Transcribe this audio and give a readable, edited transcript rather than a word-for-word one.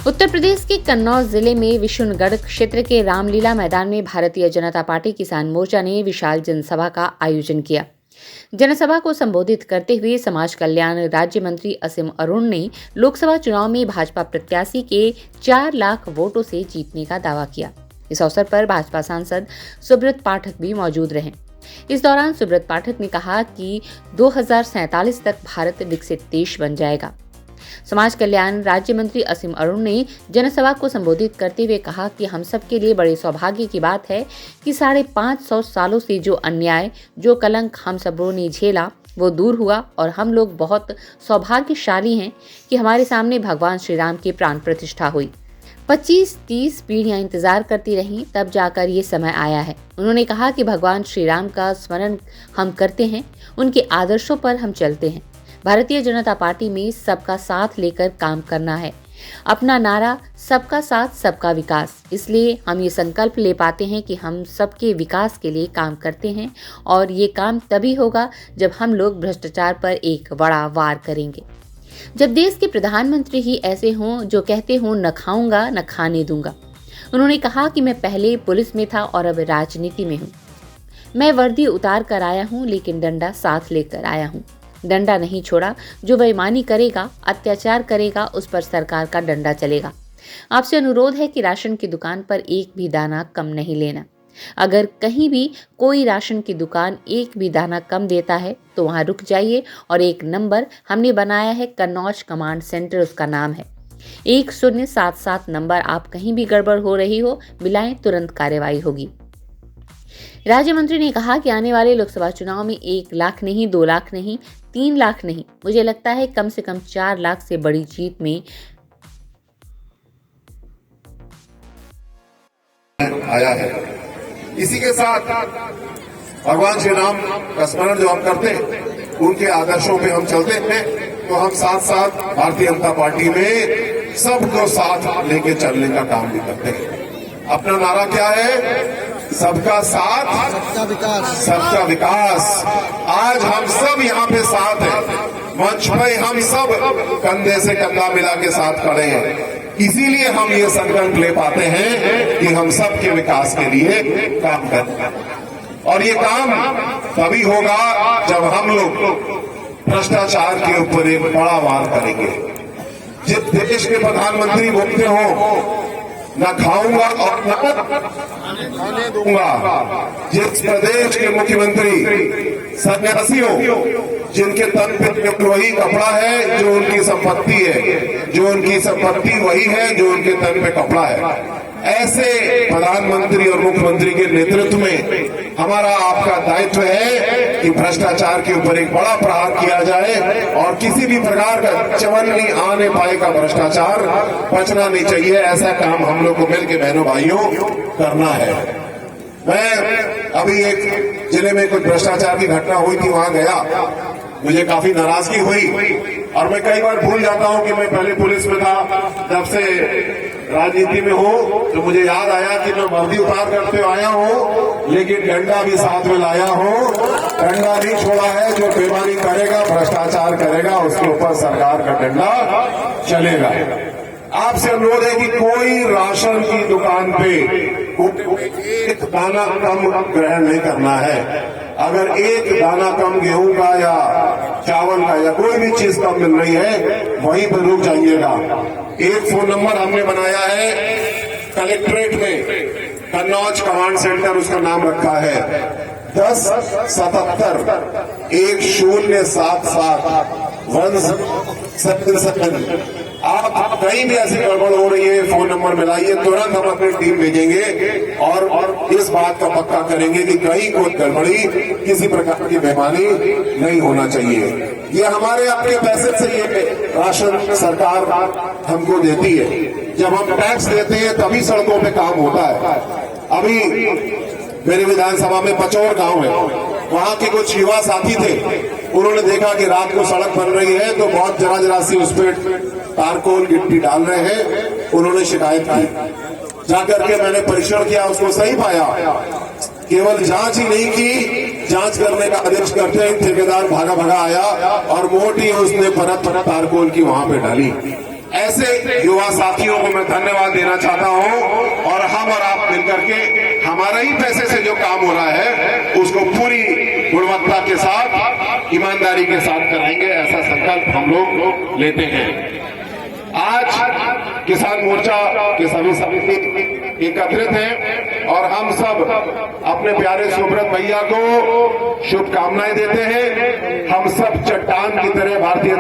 उत्तर प्रदेश के कन्नौज जिले में विशुनगढ़ क्षेत्र के रामलीला मैदान में भारतीय जनता पार्टी किसान मोर्चा ने विशाल जनसभा का आयोजन किया। जनसभा को संबोधित करते हुए समाज कल्याण राज्य मंत्री असीम अरुण ने लोकसभा चुनाव में भाजपा प्रत्याशी के 4 लाख वोटों से जीतने का दावा किया। इस अवसर पर भाजपा सांसद सुब्रत पाठक भी मौजूद रहे। इस दौरान सुब्रत पाठक ने कहा कि 2047 तक भारत विकसित देश बन जाएगा। समाज कल्याण राज्य मंत्री असीम अरुण ने जनसभा को संबोधित करते हुए कहा कि हम सब के लिए बड़े सौभाग्य की बात है कि 550 सालों से जो अन्याय, जो कलंक हम सबों ने झेला वो दूर हुआ और हम लोग बहुत सौभाग्यशाली हैं कि हमारे सामने भगवान श्री राम की प्राण प्रतिष्ठा हुई। 25-30 पीढ़ियां इंतजार करती रहीं, तब जाकर ये समय आया है। उन्होंने कहा कि भगवान श्री राम का स्मरण हम करते हैं, उनके आदर्शों पर हम चलते हैं। भारतीय जनता पार्टी में सबका साथ लेकर काम करना है। अपना नारा सबका साथ सबका विकास। इसलिए हम ये संकल्प ले पाते हैं कि हम सबके विकास के लिए काम करते हैं और ये काम तभी होगा जब हम लोग भ्रष्टाचार पर एक बड़ा वार करेंगे। जब देश के प्रधानमंत्री ही ऐसे हों जो कहते हों न खाऊंगा न खाने दूंगा। उन्होंने कहा कि मैं पहले पुलिस में था और अब राजनीति में हूँ। मैं वर्दी उतार कर आया हूँ लेकिन डंडा साथ लेकर आया हूँ। डंडा नहीं छोड़ा। जो बेईमानी करेगा, अत्याचार करेगा, उस पर सरकार का डंडा चलेगा। आपसे अनुरोध है कि राशन की दुकान पर एक भी दाना कम नहीं लेना। अगर कहीं भी कोई राशन की दुकान एक भी दाना कम देता है तो वहां रुक जाइए और एक नंबर हमने बनाया है, कन्नौज कमांड सेंटर उसका नाम है। 1077 नंबर। आप कहीं भी गड़बड़ हो रही हो, मिलाएं, तुरंत कार्रवाई होगी। राज्य मंत्री ने कहा कि आने वाले लोकसभा चुनाव में 1 लाख नहीं, 2 लाख नहीं, 3 लाख नहीं, मुझे लगता है कम से कम 4 लाख से बड़ी जीत में आया है। इसी के साथ भगवान श्री राम का स्मरण जो हम करते हैं, उनके आदर्शों पे हम चलते हैं, तो हम साथ साथ भारतीय जनता पार्टी में सबको साथ लेके चलने का काम भी करते हैं। अपना नारा क्या है? सबका साथ सबका विकास, सबका विकास। आज हम सब यहाँ पे साथ हैं, मंच पे हम सब कंधे से कंधा मिला के साथ खड़े हैं। इसीलिए हम ये संकल्प ले पाते हैं कि हम सबके विकास के लिए काम करें और ये काम तभी होगा जब हम लोग भ्रष्टाचार के ऊपर एक बड़ा वार करेंगे। जिस देश के प्रधानमंत्री बोलते हो न खाऊंगा और न खाने दूंगा, जिस प्रदेश के मुख्यमंत्री सन्यासी हो, जिनके तन पे वही कपड़ा है जो उनकी संपत्ति है, जो उनकी संपत्ति वही है जो उनके तन पे कपड़ा है, ऐसे प्रधानमंत्री और मुख्यमंत्री के नेतृत्व में हमारा आपका दायित्व है कि भ्रष्टाचार के ऊपर एक बड़ा प्रहार किया जाए और किसी भी प्रकार का चमन नहीं आने पाएगा। भ्रष्टाचार बचना नहीं चाहिए। ऐसा काम हम लोग को मिलकर बहनों भाइयों करना है। मैं अभी एक जिले में कुछ भ्रष्टाचार की घटना हुई थी, वहां गया, मुझे काफी नाराजगी हुई और मैं कई बार भूल जाता हूं कि मैं पहले पुलिस में था, जब से राजनीति में हूं तो मुझे याद आया कि मैं वर्दी उतार करते आया हूं लेकिन डंडा भी साथ में लाया हूं। डंडा नहीं छोड़ा है। जो बेईमानी करेगा, भ्रष्टाचार करेगा, उसके ऊपर सरकार का डंडा चलेगा। आपसे अनुरोध है कि कोई राशन की दुकान पे एक दाना कम ग्रहण नहीं करना है। अगर एक दाना कम गेहूं का या चावल का या कोई भी चीज कम मिल रही है, वहीं पर रुक जाइएगा। एक फोन नंबर हमने बनाया है कलेक्ट्रेट में, कन्नौज कमांड सेंटर उसका नाम रखा है 1077 1077 आप कहीं भी ऐसी गड़बड़ हो रही है, फोन नंबर मिलाइए, तुरंत हम अपनी टीम भेजेंगे और इस बात का पक्का करेंगे कि कहीं कोई गड़बड़ी, किसी प्रकार की बेईमानी नहीं होना चाहिए। ये हमारे आपके पैसे से ये राशन सरकार हमको देती है। जब हम टैक्स देते हैं तभी सड़कों पे काम होता है। अभी मेरे विधानसभा में पचौर गांव है, वहां के कुछ युवा साथी थे, उन्होंने देखा कि रात को सड़क बन रही है तो बहुत जरा सी उस पर तारकोल गिट्टी डाल रहे हैं। उन्होंने शिकायत की, जाकर के मैंने परीक्षण किया, उसको सही पाया। केवल जांच ही नहीं की, जांच करने का आदेश करते ही ठेकेदार भागा भागा आया और मोटी उसने परत तारकोल की वहां पे डाली। ऐसे युवा साथियों को मैं धन्यवाद देना चाहता हूं और हम और आप मिलकर के हमारे ही पैसे से जो काम हो रहा है उसको पूरी गुणवत्ता के साथ ईमानदारी के साथ कराएंगे, ऐसा संकल्प हम लोग लेते हैं। आज किसान मोर्चा के सभी समिति एकत्रित हैं और हम सब अपने प्यारे सुब्रत भैया को शुभकामनाएं देते हैं। हम सब चट्टान की तरह भारतीय